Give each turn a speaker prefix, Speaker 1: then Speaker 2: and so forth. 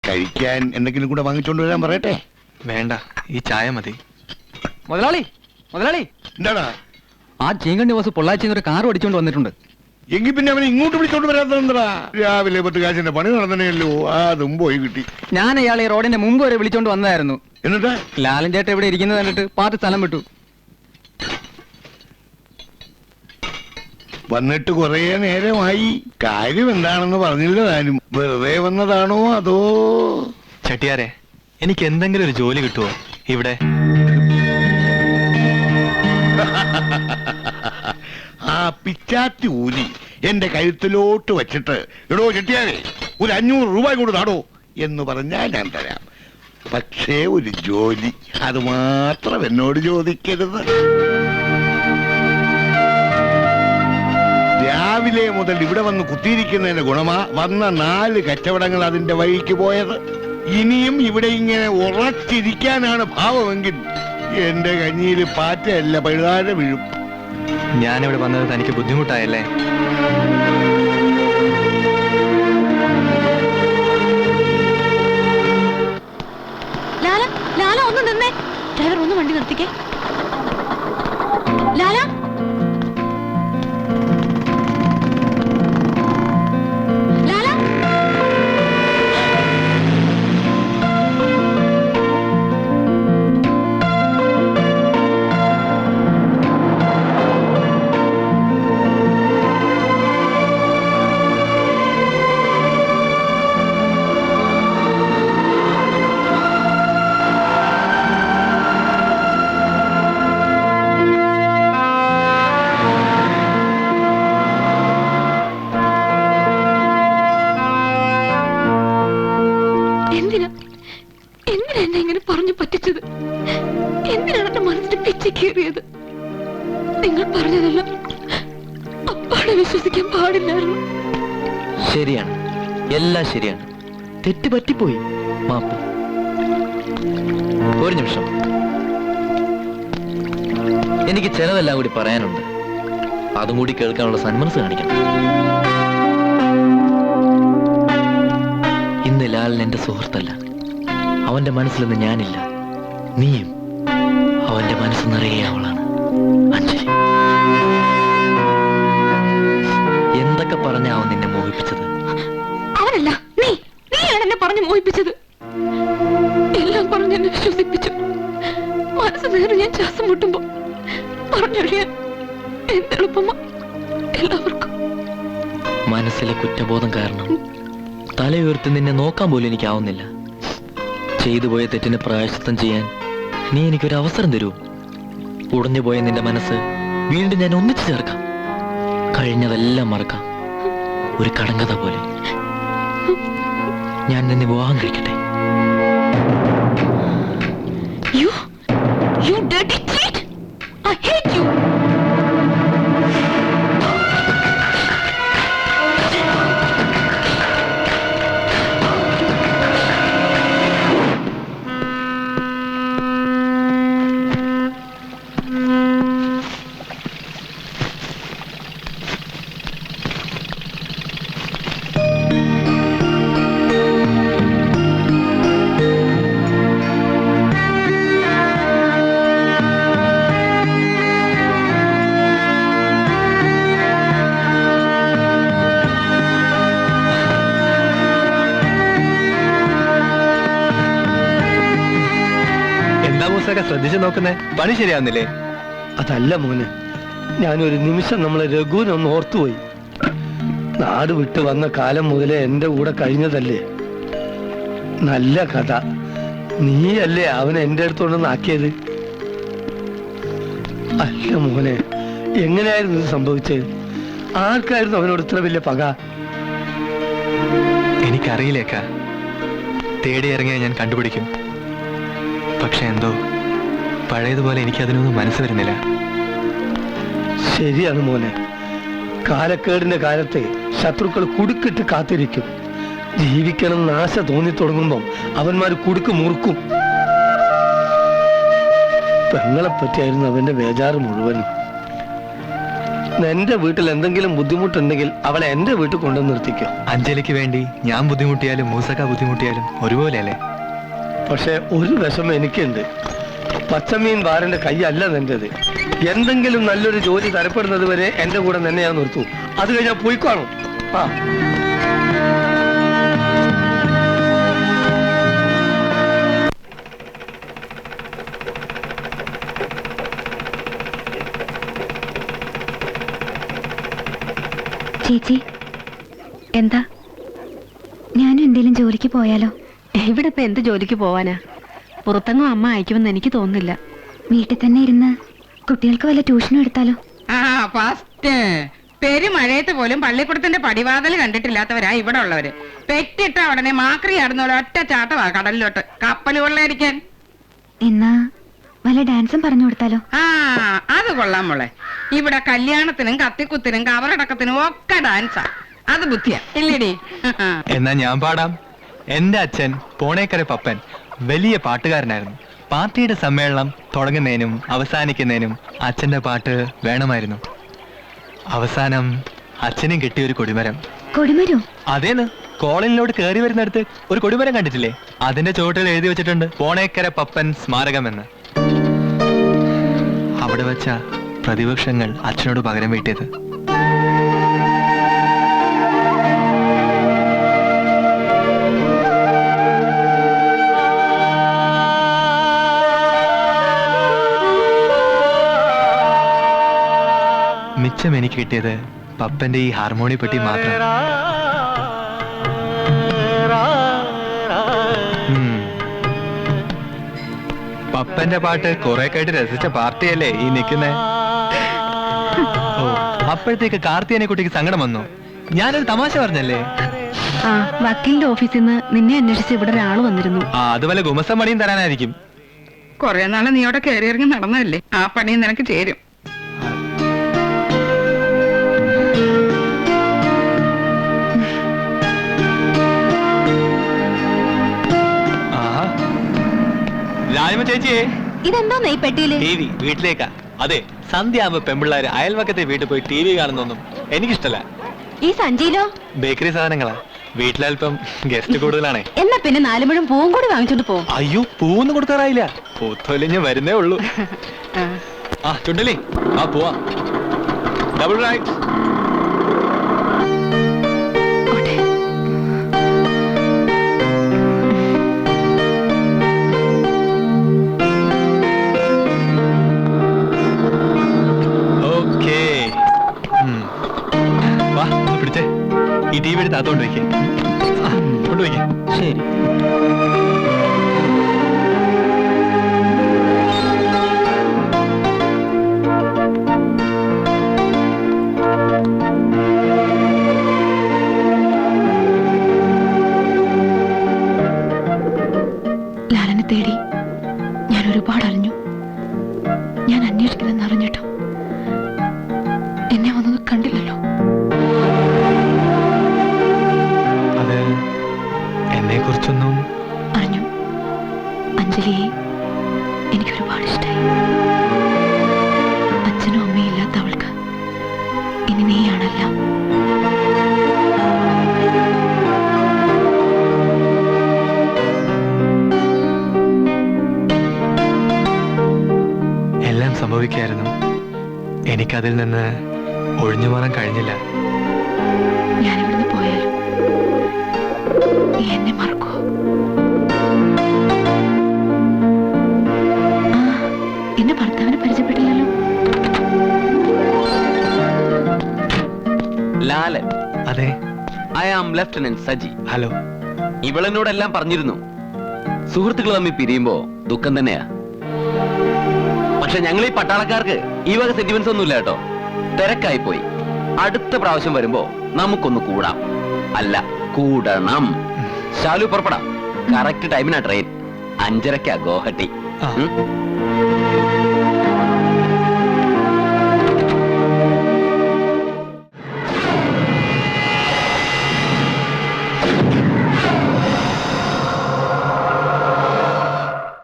Speaker 1: കഴിക്കാൻ എന്തെങ്കിലും കൂടെ വാങ്ങിച്ചോണ്ട് വരാൻ പറയട്ടെ.
Speaker 2: വേണ്ട, ഈ ചായ മതി.
Speaker 3: മുതലാളി, മുതലാളി,
Speaker 1: എന്താടാ?
Speaker 3: ആ ചീങ്കണ്ണി ബസ് പൊള്ളാച്ചിന്ന് ഒരു കാർ ഓടിച്ചോണ്ട് വന്നിട്ടുണ്ട്.
Speaker 1: എങ്കിൽ പിന്നെ അവനെ ഇങ്ങോട്ട് വിളിച്ചോണ്ട് വരാത്തതെന്താ? രാവിലെ 10 കാശിന്റെ പണി നടന്നേയല്ലോ, അതും പോയി കിട്ടി.
Speaker 3: ഞാൻ ഇയാളെ റോഡിന്റെ മുമ്പ് വരെ വിളിച്ചോണ്ട് വന്നതായിരുന്നു.
Speaker 1: എന്നിട്ട്
Speaker 3: ലാലൻ ചേട്ടൻ ഇവിടെ ഇരിക്കുന്നത് കണ്ടിട്ട് പാർട്ടി സ്ഥലം വിട്ടു.
Speaker 1: വന്നിട്ട് കുറേ നേരമായി. കാര്യം എന്താണെന്ന് പറഞ്ഞില്ല താനും. വെറുതെ വന്നതാണോ അതോ?
Speaker 2: ചട്ടിയാരെ, എനിക്ക് എന്തെങ്കിലും ഒരു ജോലി കിട്ടുമോ ഇവിടെ?
Speaker 1: ആ പിച്ചാത്തി ഊലി എന്റെ കഴുത്തിലോട്ട് വെച്ചിട്ട്, എടോ ചെട്ടിയാരെ, ഒരു 500 രൂപ കൊണ്ട് താടോ എന്ന് പറഞ്ഞാൽ ഞാൻ തരാം. പക്ഷേ ഒരു ജോലി അത് മാത്രം എന്നോട് ചോദിക്കരുത്. രാവിലെ മുതൽ ഇവിടെ വന്ന് കുത്തിയിരിക്കുന്നതിന് ഗുണമാ വന്ന 4 കച്ചവടങ്ങൾ അതിന്റെ വഴിക്ക് പോയത്. ഇനിയും ഇവിടെ ഇങ്ങനെ ഉറച്ചിരിക്കാനാണ് ഭാവമെങ്കിൽ എന്റെ കഞ്ഞിയിൽ പാറ്റയല്ല പഴുതാര വീഴും.
Speaker 2: ഞാനിവിടെ വന്നത് തനിക്ക് ബുദ്ധിമുട്ടായല്ലേ?
Speaker 4: ലാല, ലാല ഒന്ന് നിന്നേ. ഡ്രൈവർ ഒന്ന് വണ്ടി നിർത്തിക്കേ. ലാല, ലാല, എന്തിനാ എന്നെ ഇങ്ങനെ പറഞ്ഞു പറ്റിച്ചത്? എന്തിനാണ് എന്റെ മനസ്സിന് പിച്ചിക്കേറിയത്? നിങ്ങൾ പറഞ്ഞതെല്ലാം അപ്പാടെ വിശ്വസിക്കാൻ പാടില്ലായിരുന്നു.
Speaker 5: ശരിയാണ്, എല്ലാം ശരിയാണ്. തെറ്റ് പറ്റിപ്പോയി, മാപ്പ്. ഒരു നിമിഷം, എനിക്ക് ചിലതെല്ലാം കൂടി പറയാനുണ്ട്. അതും കൂടി കേൾക്കാനുള്ള സന്മനസ് കാണിക്കണം. ഇന്ന് ലാലൻ എന്റെ സുഹൃത്തല്ല. അവന്റെ മനസ്സിൽ നിന്ന് ഞാനില്ല. നീയും. അവന്റെ മനസ്സ് നിറയെ അവളാണ്, അഞ്ജലി. എന്തൊക്കെ പറഞ്ഞ അവൻ നിന്നെ മോഹിപ്പിച്ചത്?
Speaker 4: അവനല്ല, നീയാണ് എന്നെ പറഞ്ഞു മോഹിപ്പിച്ചത്. എല്ലാം പറഞ്ഞ് എന്നെ വിശ്വസിപ്പിച്ചു. മനസ്സ് നേരെ ഞാൻ ശ്വാസം മുട്ടുമ്പോ പറഞ്ഞൊഴിയാൻ എന്തെളുപ്പമാ എല്ലാവർക്കും.
Speaker 5: മനസ്സിലെ കുറ്റബോധം കാരണം തലയുയർത്തി നിന്നെ നോക്കാൻ പോലും എനിക്കാവുന്നില്ല. ചെയ്തു പോയ തെറ്റിന് പ്രായശ്ചിത്തം ചെയ്യാൻ നീ എനിക്കൊരു അവസരം തരൂ. ഉടഞ്ഞുപോയ നിന്റെ മനസ്സ് വീണ്ടും ഞാൻ ഒന്നിച്ചു ചേർക്കാം. കഴിഞ്ഞതെല്ലാം മറക്കാം, ഒരു കടങ്കഥ പോലെ. ഞാൻ നിന്നെ വിവാഹം കഴിക്കട്ടെ.
Speaker 4: You dirty cheat! I hate you!
Speaker 2: ശ്രദ്ധിച്ചു നോക്കുന്നേ, പണി ശരിയാവുന്നില്ലേ?
Speaker 6: അതല്ല മോനെ, ഞാനൊരു നിമിഷം നമ്മളെ രഘുവിനൊന്ന് ഓർത്തുപോയി. നാട് വിട്ട് വന്ന കാലം മുതലേ എന്റെ കൂടെ കഴിഞ്ഞതല്ലേ. നല്ല കഥ. നീയല്ലേ അവനെ എന്റെ അടുത്തോണ്ടൊന്ന് ആക്കിയത്? അല്ല മോനെ, എങ്ങനെയായിരുന്നു ഇത് സംഭവിച്ചത്? ആർക്കായിരുന്നു അവനോട് ഇത്ര വലിയ പക?
Speaker 2: എനിക്കറിയില്ലേക്ക. തേടി ഇറങ്ങിയ ഞാൻ കണ്ടുപിടിക്കും. പക്ഷെ എന്തോ പഴയതുപോലെ എനിക്കതിനൊന്നും മനസ്സ് വരുന്നില്ല.
Speaker 6: ശരിയാണ് മോനെ, കാലക്കേടിന്റെ കാലത്തെ ശത്രുക്കൾ കുടുക്കിട്ട് കാത്തിരിക്കും. ജീവിക്കണം നാശ തോന്നി തുടങ്ങുമ്പം അവന്മാര് കുടുക്ക് മുറുക്കും. പെങ്ങളെ പറ്റിയായിരുന്നു അവന്റെ ബേജാറ് മുഴുവനും. എന്റെ വീട്ടിൽ എന്തെങ്കിലും ബുദ്ധിമുട്ടുണ്ടെങ്കിൽ അവളെ എന്റെ വീട്ടിൽ കൊണ്ടു നിർത്തിക്കോ.
Speaker 2: അഞ്ജലിക്ക് വേണ്ടി ഞാൻ ബുദ്ധിമുട്ടിയാലും മൂസക്ക ബുദ്ധിമുട്ടിയാലും ഒരുപോലെയല്ലേ?
Speaker 6: പക്ഷെ ഒരു വിഷമം എനിക്കുണ്ട്. പച്ചമീൻ വാരന്റെ കൈയല്ല നിന്റേത്. എന്തെങ്കിലും നല്ലൊരു ജോലി തരപ്പെടുന്നത് വരെ എന്റെ കൂടെ തന്നെ ഞാൻ നിർത്തൂ. അത് കഴിഞ്ഞാൽ പോയിക്കോണം. ആ
Speaker 4: ചേച്ചി എന്താ? ഞാനും എന്തേലും ജോലിക്ക് പോയാലോ? ഇവിടെ ഇപ്പൊ എന്ത് ജോലിക്ക് പോവാനാ? പുറത്തെങ്ങും അമ്മ അയക്കുമെന്ന് എനിക്ക് തോന്നുന്നില്ല. വീട്ടിൽ തന്നെ ഇരുന്ന് കുട്ടികൾക്ക് വല്ല ട്യൂഷനും എടുത്താലോ?
Speaker 7: ആ ഫസ്റ്റ് പെരുമഴയത്ത് പോലും പള്ളിക്കൂടത്തിന്റെ പടിവാതിൽ കണ്ടിട്ടില്ലാത്തവരാ ഇവിടെ ഉള്ളവര്. പെറ്റിട്ട ഉടനെ മാക്രി ആടുന്ന ഒറ്റ ചാട്ടവാ കടലിലോട്ട് കപ്പൽ കൊള്ളയടിക്കാൻ.
Speaker 4: എന്നാ വല്ല ഡാൻസും പറഞ്ഞു കൊടുത്താലോ?
Speaker 7: ആ അത് കൊള്ളാം മോളെ. ഇവിടെ കല്യാണത്തിനും കത്തിക്കുത്തിനും കവറടക്കത്തിനും ഒക്കെ ഡാൻസാ. അത് ബുദ്ധിയാ ഇല്ലേടി?
Speaker 2: എന്നാ ഞാൻ പാടാം. എന്റെ അച്ഛൻ പോണേക്കര പപ്പൻ വലിയ പാട്ടുകാരനായിരുന്നു. പാർട്ടിയുടെ സമ്മേളനം തുടങ്ങുന്നതിനും അവസാനിക്കുന്നതിനും അച്ഛന്റെ പാട്ട് വേണമായിരുന്നു. അവസാനം അച്ഛനും കിട്ടിയ ഒരു കൊടിമരം.
Speaker 4: കൊടിമരോ?
Speaker 2: അതേന്ന് കോളനിലോട്ട് കയറി വരുന്നിടത്ത് ഒരു കൊടിമരം കണ്ടിട്ടില്ലേ? അതിന്റെ ചുവട്ടിൽ എഴുതി വെച്ചിട്ടുണ്ട് പോണേക്കര പപ്പൻ സ്മാരകമെന്ന്. അവിടെ വെച്ച പ്രതിപക്ഷങ്ങൾ അച്ഛനോട് പകരം വീട്ടിയത്. മിച്ചം എനിക്ക് കിട്ടിയത് പപ്പന്റെ ഈ ഹാർമോണി പെട്ടി മാത്രം. പപ്പന്റെ പാട്ട് കുറെ കേട്ട് രസിച്ച പാർട്ടിയല്ലേ ഈ നിൽക്കുന്നേ? ഓ അപ്പോഴത്തേക്ക് കാർത്തിയനെ കുട്ടിക്ക് സങ്കടം വന്നു. ഞാനൊരു തമാശ പറഞ്ഞല്ലേ?
Speaker 4: ആ വക്കീലിന്റെ ഓഫീസിൽ നിന്ന് നിന്നെ അന്വേഷിച്ച് ഇവിടെ ഒരാള് വന്നിരുന്നു.
Speaker 2: ആ അതുപോലെ ഗുമസം പണിയും തരാനായിരിക്കും.
Speaker 7: കൊറേ നാളെ നീ അവിടെ കയറി ഇറങ്ങി നടന്നതല്ലേ, ആ പണിയും നിനക്ക് ചേരും.
Speaker 2: രാജമ്മ ചേച്ചിയെ,
Speaker 4: ഇതെന്താ ഈ പെട്ടിയില്?
Speaker 2: T V വീട്ടിലേക്കാ. അതെ, സന്ധ്യ ആകുമ്പോ പെമ്പിള്ളാര് അയൽവക്കത്തെ വീട്ടിൽ പോയി ടി വി കാണുന്നൊന്നും എനിക്കിഷ്ടല്ല.
Speaker 4: ഈ സഞ്ചിയിലോ?
Speaker 2: ബേക്കറി സാധനങ്ങളാ. വീട്ടിലൽപ്പം ഗസ്റ്റ് കൂടുതലാണേ.
Speaker 4: എന്നാ പിന്നെ 4 മുഴം പൂവും കൂടി വാങ്ങിച്ചോണ്ട് പോ.
Speaker 2: അയ്യോ, പൂവൊന്നും കൊടുക്കാറായില്ല. പൂത്തൊലിഞ്ഞ് വരുന്നേ ഉള്ളൂ. ആ ചുണ്ടലി, ആ പോവാ. Double right. പിടിച്ചേ, ഈ ടി വി എടുത്ത് അകത്തോണ്ട് വയ്ക്കേ. കൊണ്ടുവയ്ക്കേ.
Speaker 3: ശരി.
Speaker 4: ലാലനെ തേടി ഞാൻ ഒരുപാട് അറിഞ്ഞു. ഞാൻ അന്വേഷിക്കുന്നെന്ന് അറിഞ്ഞിട്ടോ എന്നെ വന്നത് കണ്ടില്ലല്ലോ.
Speaker 2: അത് എന്നെ കുറിച്ചൊന്നും
Speaker 4: അറിഞ്ഞു. അഞ്ജലിയെ എനിക്ക് ഒരുപാട് ഇഷ്ടമായി. അച്ഛനും അമ്മയും ഇല്ലാത്ത അവൾക്ക് ഇനി നീയാണല്ല.
Speaker 2: എല്ലാം സംഭവിക്കായിരുന്നു. എനിക്കതിൽ നിന്ന് ഒഴിഞ്ഞു മാറാൻ കഴിഞ്ഞില്ല.
Speaker 4: ഞാനിവിടുന്ന് പോയാലും നീ എന്നെ മറക്കോ? ആ എന്റെ ഭർത്താവിനെ പരിചയപ്പെട്ടില്ലല്ലോ.
Speaker 8: ലാലൻ.
Speaker 2: അതെ.
Speaker 8: I am lieutenant Saji.
Speaker 2: Hello.
Speaker 8: ഇവളെന്നോടെല്ലാം പറഞ്ഞിരുന്നു. സുഹൃത്തുക്കൾ തമ്മിൽ പിരിയുമ്പോ ദുഃഖം തന്നെയാ. പക്ഷെ ഞങ്ങൾ ഈ പട്ടാളക്കാർക്ക് ഈ വക സെന്റിമെന്റ്സ് ഒന്നുമില്ല കേട്ടോ. തിരക്കായി പോയി. അടുത്ത പ്രാവശ്യം വരുമ്പോ നമുക്കൊന്ന് കൂടാം. അല്ല, കൂടണം. ശാലു പുറപ്പെടാം. കറക്റ്റ് ടൈമിനാ ട്രെയിൻ. 5:30 ഗോഹട്ടി.